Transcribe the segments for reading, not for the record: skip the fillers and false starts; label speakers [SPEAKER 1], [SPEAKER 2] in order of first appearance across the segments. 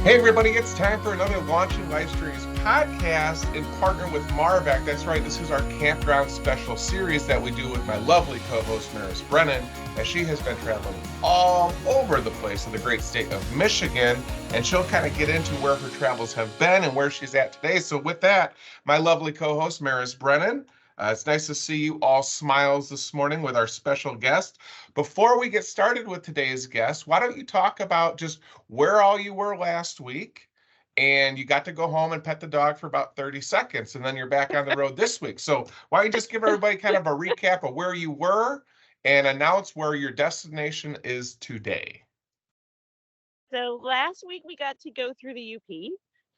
[SPEAKER 1] Hey everybody, it's time for another Launching Life Stories podcast in partner with MARVAC. That's right, this is our campground special series that we do with my lovely co-host Mears, Brennan, as she has been traveling all over the place in the great state of Michigan, and she'll kind of get into where her travels have been and where she's at today. So with that, my lovely co-host Mears, Brennan, it's nice to see you all smiles this morning with our special guest. Before we get started with today's guest, why don't you talk about just where all you were last week, and you got to go home and pet the dog for about 30 seconds, and then you're back on the road this week. So why don't you just give everybody kind of a recap of where you were and announce where your destination is today.
[SPEAKER 2] So last week we got to go through the UP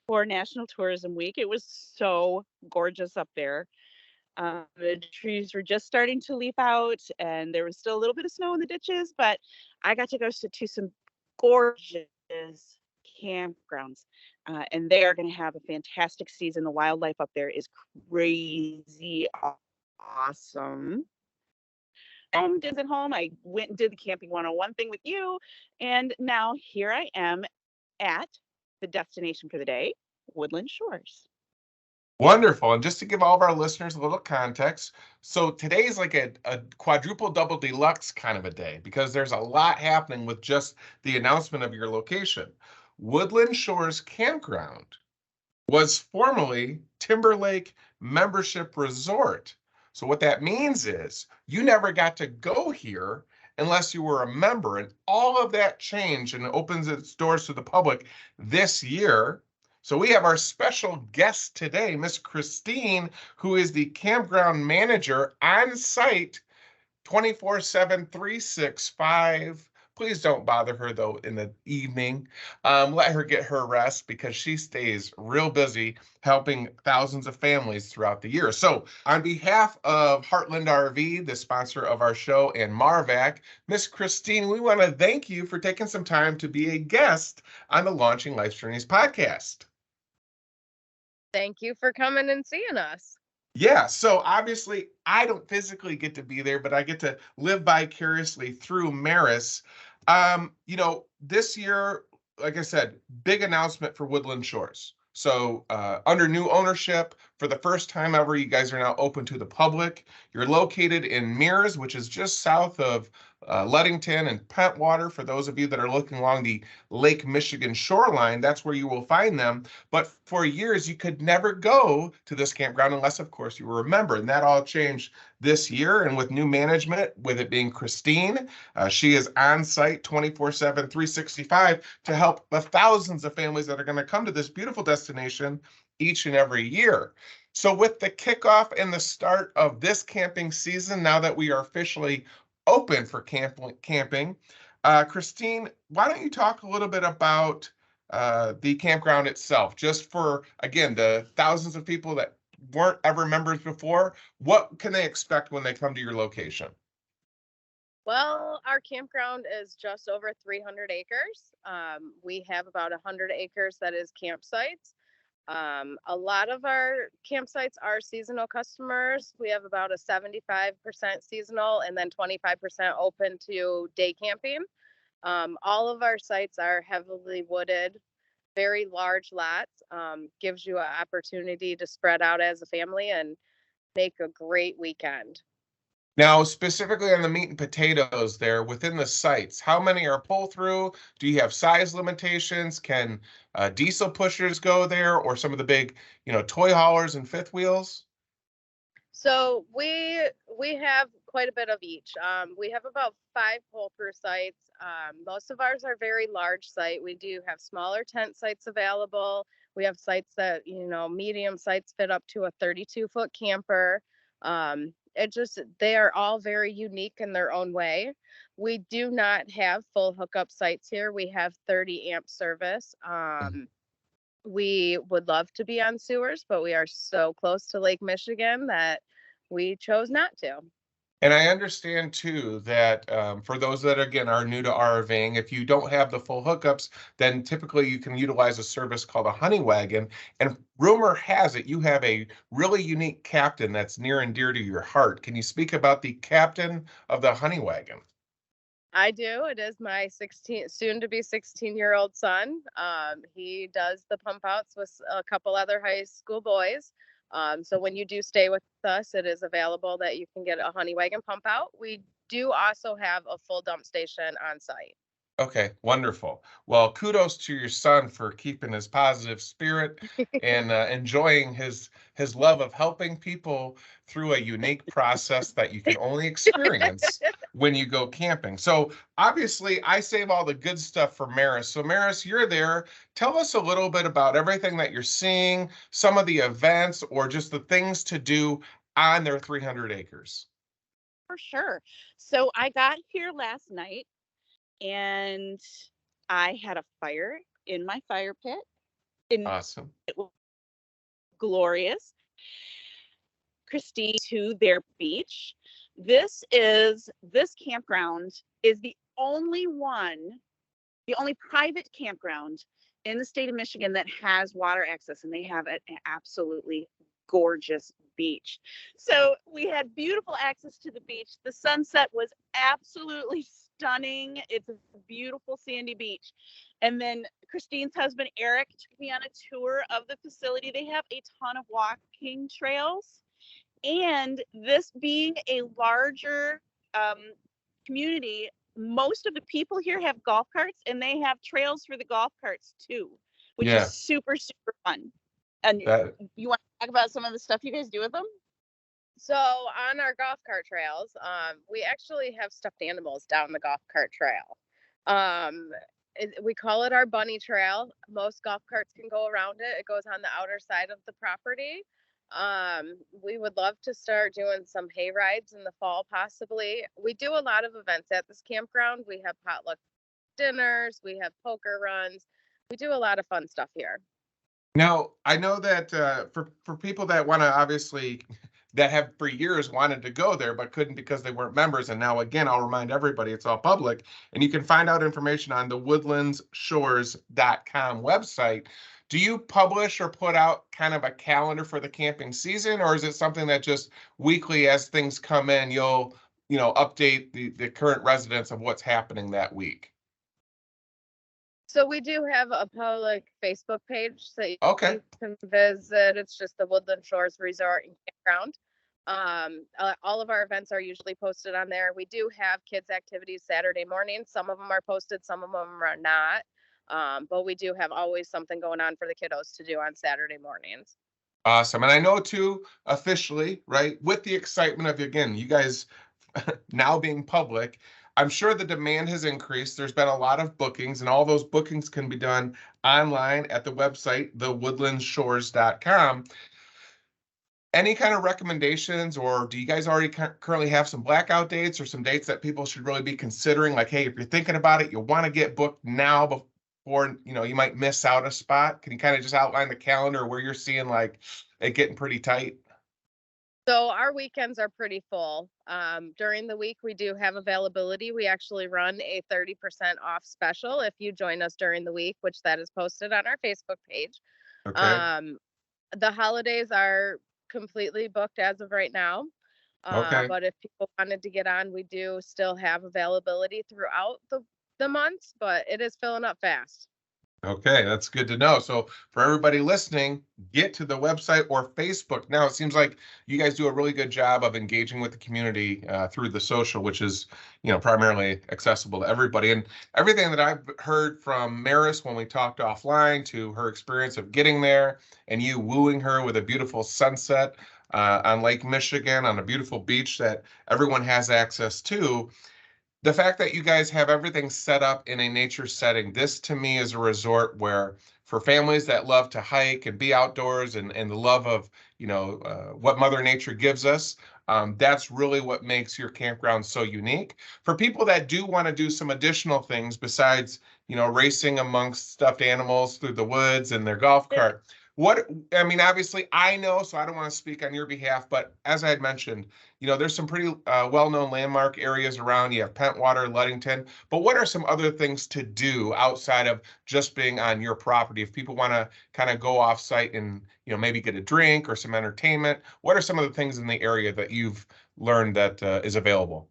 [SPEAKER 2] for National Tourism Week. It was so gorgeous up there. The trees were just starting to leaf out and there was still a little bit of snow in the ditches, but I got to go to some gorgeous campgrounds, and they are going to have a fantastic season. The wildlife up there is crazy awesome. And is at home. I went and did the Camping 101 thing with you, and now here I am at the destination for the day, Woodland Shores.
[SPEAKER 1] Wonderful. And just to give all of our listeners a little context, so today is like a quadruple double deluxe kind of a day because there's a lot happening with just the announcement of your location. Woodland Shores Campground was formerly Timberlake Membership Resort. So what that means is you never got to go here unless you were a member, and all of that changed and opens its doors to the public this year. So we have our special guest today, Miss Christine, who is the campground manager on site 24/7, 365. Please don't bother her though in the evening. Let her get her rest because she stays real busy helping thousands of families throughout the year. So on behalf of Heartland RV, the sponsor of our show, and MARVAC, Miss Christine, we want to thank you for taking some time to be a guest on the Launching Life Journeys podcast.
[SPEAKER 3] Thank you for coming and seeing us.
[SPEAKER 1] Yeah, so obviously I don't physically get to be there, but I get to live vicariously through Mears. This year, like I said, big announcement for Woodland Shores. So under new ownership, for the first time ever, you guys are now open to the public. You're located in Mears, which is just south of Ludington and Pentwater. For those of you that are looking along the Lake Michigan shoreline, that's where you will find them. But for years, you could never go to this campground unless, of course, you were a member. And that all changed this year. And with new management, with it being Christine, she is on site 24/7, 365 to help the thousands of families that are going to come to this beautiful destination each and every year. So with the kickoff and the start of this camping season, now that we are officially open for camping, Christine, why don't you talk a little bit about the campground itself, just for, again, the thousands of people that weren't ever members before. What can they expect when they come to your location?
[SPEAKER 3] Well, our campground is just over 300 acres. We have about 100 acres that is campsites. A lot of our campsites are seasonal customers. We have about a 75% seasonal and then 25% open to day camping. All of our sites are heavily wooded, very large lots, gives you an opportunity to spread out as a family and make a great weekend.
[SPEAKER 1] Now, specifically on the meat and potatoes there within the sites, how many are pull through? Do you have size limitations? Can diesel pushers go there, or some of the big, toy haulers and fifth wheels?
[SPEAKER 3] So we have quite a bit of each. We have about 5 pull-through sites. Most of ours are very large site. We do have smaller tent sites available. We have sites that, medium sites fit up to a 32-foot camper. They are all very unique in their own way. We do not have full hookup sites here. We have 30 amp service. We would love to be on sewers, but we are so close to Lake Michigan that we chose not to.
[SPEAKER 1] And I understand too that for those that again are new to RVing, if you don't have the full hookups, then typically you can utilize a service called a honey wagon. And rumor has it you have a really unique captain that's near and dear to your heart. Can you speak about the captain of the honey wagon?
[SPEAKER 3] I do. It is my soon to be 16-year-old son. He does the pump outs with a couple other high school boys. So when you do stay with us, it is available that you can get a honey wagon pump out. We do also have a full dump station on site.
[SPEAKER 1] Okay, wonderful. Well, kudos to your son for keeping his positive spirit and enjoying his love of helping people through a unique process that you can only experience when you go camping. So obviously, I save all the good stuff for Maris. So Maris, you're there. Tell us a little bit about everything that you're seeing, some of the events, or just the things to do on their 300 acres.
[SPEAKER 2] For sure. So I got here last night and I had a fire in my fire pit. And
[SPEAKER 1] Awesome.
[SPEAKER 2] it was glorious. Christine to their beach. This campground is the only private campground in the state of Michigan that has water access, and they have an absolutely gorgeous beach. So we had beautiful access to the beach. The sunset was absolutely stunning. It's a beautiful sandy beach. And then Christine's husband, Eric, took me on a tour of the facility. They have a ton of walking trails. And this being a larger community, most of the people here have golf carts, and they have trails for the golf carts too, which is super, super fun. And you want to talk about some of the stuff you guys do with them?
[SPEAKER 3] So on our golf cart trails, we actually have stuffed animals down the golf cart trail. We call it our bunny trail. Most golf carts can go around it. It goes on the outer side of the property. We would love to start doing some hay rides in the fall, possibly. We do a lot of events at this campground. We have potluck dinners, we have poker runs. We do a lot of fun stuff here.
[SPEAKER 1] Now, I know that for people that want to obviously that have for years wanted to go there but couldn't because they weren't members, and now again, I'll remind everybody it's all public, and you can find out information on the woodlandshores.com website. Do you publish or put out kind of a calendar for the camping season, or is it something that just weekly as things come in, you'll update the current residents of what's happening that week?
[SPEAKER 3] So we do have a public Facebook page that you
[SPEAKER 1] Okay.
[SPEAKER 3] can visit. It's just the Woodland Shores Resort and Campground. All of our events are usually posted on there. We do have kids activities Saturday morning. Some of them are posted, some of them are not. But we do have always something going on for the kiddos to do on Saturday mornings.
[SPEAKER 1] Awesome. And I know too, officially, right, with the excitement of, again, you guys now being public, I'm sure the demand has increased. There's been a lot of bookings, and all those bookings can be done online at the website, thewoodlandshores.com. Any kind of recommendations, or do you guys already currently have some blackout dates or some dates that people should really be considering? Like, hey, if you're thinking about it, you want to get booked now before, you might miss out a spot. Can you kind of just outline the calendar where you're seeing like it getting pretty tight?
[SPEAKER 3] So our weekends are pretty full. During the week, we do have availability. We actually run a 30% off special if you join us during the week, which that is posted on our Facebook page.
[SPEAKER 1] Okay.
[SPEAKER 3] The holidays are completely booked as of right now.
[SPEAKER 1] Okay.
[SPEAKER 3] But if people wanted to get on, we do still have availability throughout the months, but it is filling up fast.
[SPEAKER 1] Okay, that's good to know. So for everybody listening, get to the website or Facebook. Now, it seems like you guys do a really good job of engaging with the community through the social, which is, primarily accessible to everybody. And everything that I've heard from Maris when we talked offline, to her experience of getting there and you wooing her with a beautiful sunset on Lake Michigan on a beautiful beach that everyone has access to. The fact that you guys have everything set up in a nature setting, this to me is a resort where for families that love to hike and be outdoors and the love of, what Mother Nature gives us, that's really what makes your campground so unique. For people that do want to do some additional things besides, racing amongst stuffed animals through the woods and their golf cart, obviously I know, so I don't want to speak on your behalf, but as I had mentioned, there's some pretty well-known landmark areas around. You have Pentwater, Ludington, but what are some other things to do outside of just being on your property? If people want to kind of go off-site and, maybe get a drink or some entertainment, what are some of the things in the area that you've learned that is available?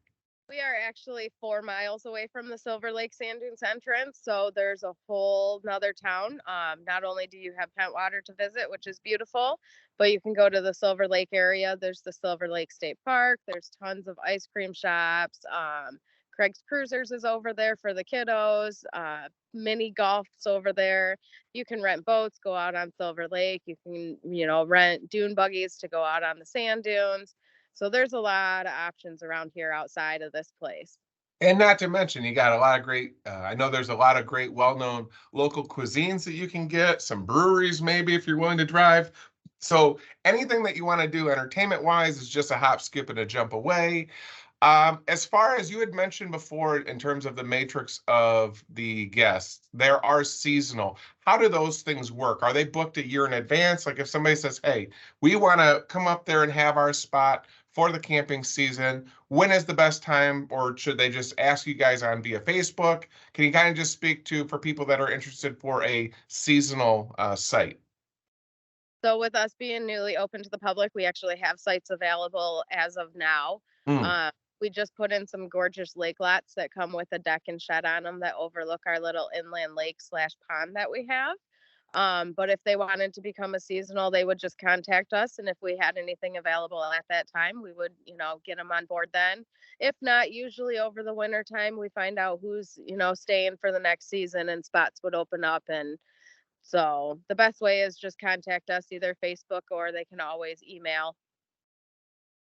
[SPEAKER 3] We are actually 4 miles away from the Silver Lake Sand Dunes entrance, so there's a whole nother town. Not only do you have Pentwater to visit, which is beautiful, but you can go to the Silver Lake area. There's the Silver Lake State Park. There's tons of ice cream shops. Craig's Cruisers is over there for the kiddos. Mini golf's over there. You can rent boats, go out on Silver Lake. You can, rent dune buggies to go out on the sand dunes. So there's a lot of options around here outside of this place.
[SPEAKER 1] And not to mention, you got a lot of great, I know there's a lot of great well-known local cuisines that you can get, some breweries maybe if you're willing to drive. So anything that you want to do entertainment-wise is just a hop, skip, and a jump away. As far as you had mentioned before, in terms of the matrix of the guests, there are seasonal. How do those things work? Are they booked a year in advance? Like if somebody says, hey, we want to come up there and have our spot for the camping season, when is the best time? Or should they just ask you guys on via Facebook? Can you kind of just speak to, for people that are interested for a seasonal site?
[SPEAKER 3] So with us being newly open to the public, we actually have sites available as of now.
[SPEAKER 1] Mm.
[SPEAKER 3] We just put in some gorgeous lake lots that come with a deck and shed on them that overlook our little inland lake / pond that we have. But if they wanted to become a seasonal, they would just contact us. And if we had anything available at that time, we would, get them on board then. If not, usually over the winter time, we find out who's, staying for the next season and spots would open up. And so the best way is just contact us, either Facebook or they can always email.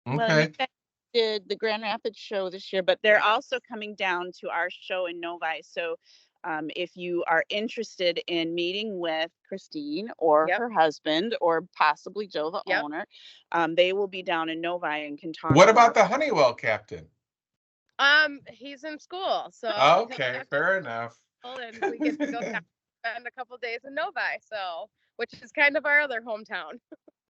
[SPEAKER 2] Well, you
[SPEAKER 1] Okay.
[SPEAKER 2] guys did the Grand Rapids show this year, but they're also coming down to our show in Novi. So if you are interested in meeting with Christine or
[SPEAKER 3] Yep.
[SPEAKER 2] her husband or possibly Joe, the
[SPEAKER 3] Yep.
[SPEAKER 2] owner, they will be down in Novi and can talk
[SPEAKER 1] What about
[SPEAKER 2] about
[SPEAKER 1] the Honeywell captain?
[SPEAKER 3] He's in school, so
[SPEAKER 1] Okay, fair enough.
[SPEAKER 3] and we get to go down, spend a couple days in Novi, so which is kind of our other hometown.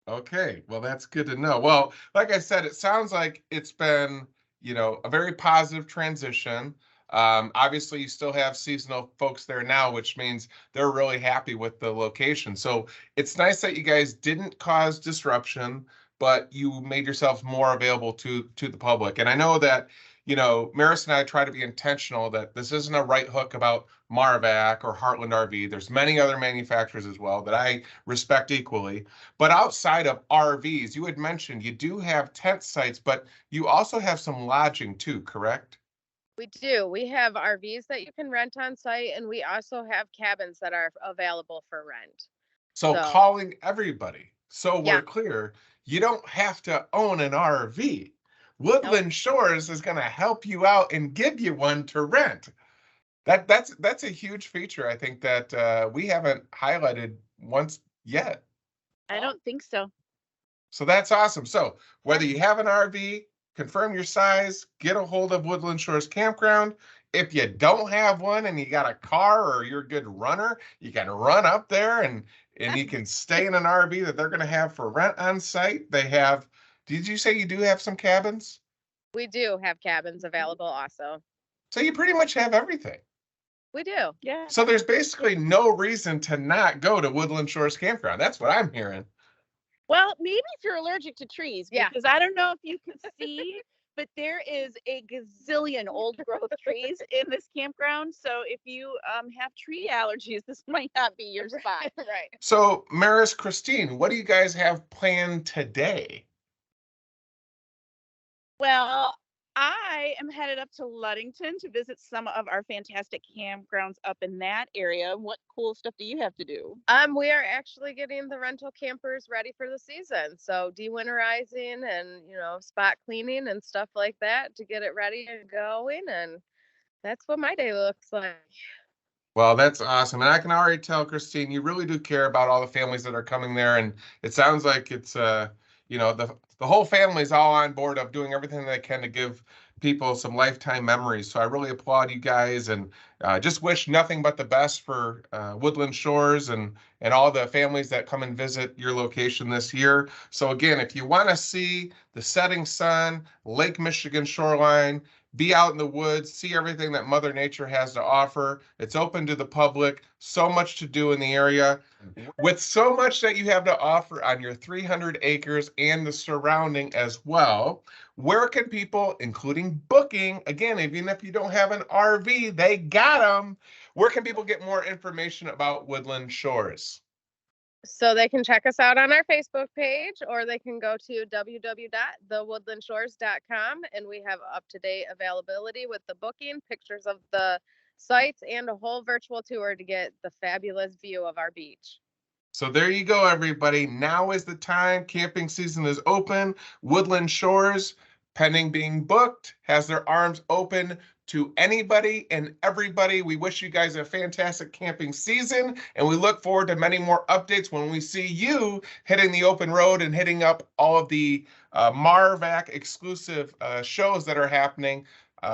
[SPEAKER 1] Okay, well, that's good to know. Well, like I said, it sounds like it's been, a very positive transition. Obviously, you still have seasonal folks there now, which means they're really happy with the location. So it's nice that you guys didn't cause disruption, but you made yourselves more available to the public. And I know that, Maris and I try to be intentional that this isn't a right hook about MARVAC or Heartland RV. There's many other manufacturers as well that I respect equally. But outside of RVs, you had mentioned you do have tent sites, but you also have some lodging too, correct?
[SPEAKER 3] We do. We have RVs that you can rent on site, and we also have cabins that are available for rent.
[SPEAKER 1] So
[SPEAKER 3] So,
[SPEAKER 1] calling everybody. So
[SPEAKER 3] yeah.
[SPEAKER 1] we're clear, you don't have to own an RV.
[SPEAKER 3] Nope.
[SPEAKER 1] Woodland Shores is going to help you out and give you one to rent. That's a huge feature, I think, that we haven't highlighted once yet.
[SPEAKER 2] I don't think so.
[SPEAKER 1] So that's awesome. So whether you have an RV, confirm your size, get a hold of Woodland Shores Campground. If you don't have one and you got a car or you're a good runner, you can run up there and you can stay in an RV that they're going to have for rent on site. They have, did you say you do have some cabins?
[SPEAKER 3] We do have cabins available also.
[SPEAKER 1] So you pretty much have everything.
[SPEAKER 3] We do.
[SPEAKER 2] Yeah.
[SPEAKER 1] So there's basically no reason to not go to Woodland Shores Campground. That's what I'm hearing.
[SPEAKER 2] Well, maybe if you're allergic to trees,
[SPEAKER 3] Yeah.
[SPEAKER 2] because I don't know if you can see, but there is a gazillion old growth trees in this campground. So if you have tree allergies, this might not be your spot.
[SPEAKER 3] Right.
[SPEAKER 1] So Maris, Christine, what do you guys have planned today?
[SPEAKER 2] Well, I am headed up to Ludington to visit some of our fantastic campgrounds up in that area. What cool stuff do you have to do?
[SPEAKER 3] We are actually getting the rental campers ready for the season. So dewinterizing and, spot cleaning and stuff like that to get it ready and going. And that's what my day looks like.
[SPEAKER 1] Well, that's awesome. And I can already tell, Christine, you really do care about all the families that are coming there. And it sounds like it's, the whole family is all on board of doing everything they can to give people some lifetime memories. So I really applaud you guys and just wish nothing but the best for Woodland Shores and all the families that come and visit your location this year. So again, if you want to see the setting sun, Lake Michigan shoreline, be out in the woods, see everything that Mother Nature has to offer. It's open to the public, so much to do in the area. With so much that you have to offer on your 300 acres and the surrounding as well, where can people, including booking, again, even if you don't have an RV, they got them. Where can people get more information about Woodland Shores?
[SPEAKER 3] So they can check us out on our Facebook page, or they can go to www.thewoodlandshores.com, and we have up-to-date availability with the booking, pictures of the sites, and a whole virtual tour to get the fabulous view of our beach.
[SPEAKER 1] So there you go, everybody. Now is the time. Camping season is open. Woodland Shores, pending being booked, has their arms open to anybody and everybody. We wish you guys a fantastic camping season, and we look forward to many more updates when we see you hitting the open road and hitting up all of the MARVAC exclusive shows that are happening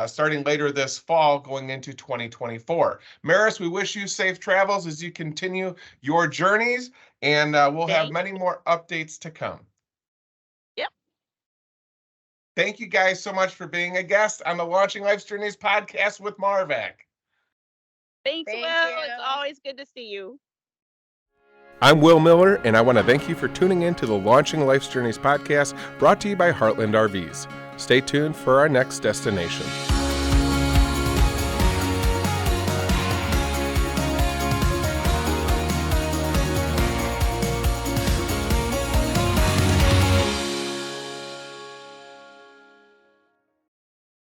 [SPEAKER 1] starting later this fall going into 2024. Maris, we wish you safe travels as you continue your journeys, and we'll have many more updates to come. Thank you guys so much for being a guest on the Launching Life's Journeys podcast with MARVAC.
[SPEAKER 2] Thanks, Will. It's always good to see you.
[SPEAKER 1] I'm Will Miller, and I want to thank you for tuning in to the Launching Life's Journeys podcast brought to you by Heartland RVs. Stay tuned for our next destination.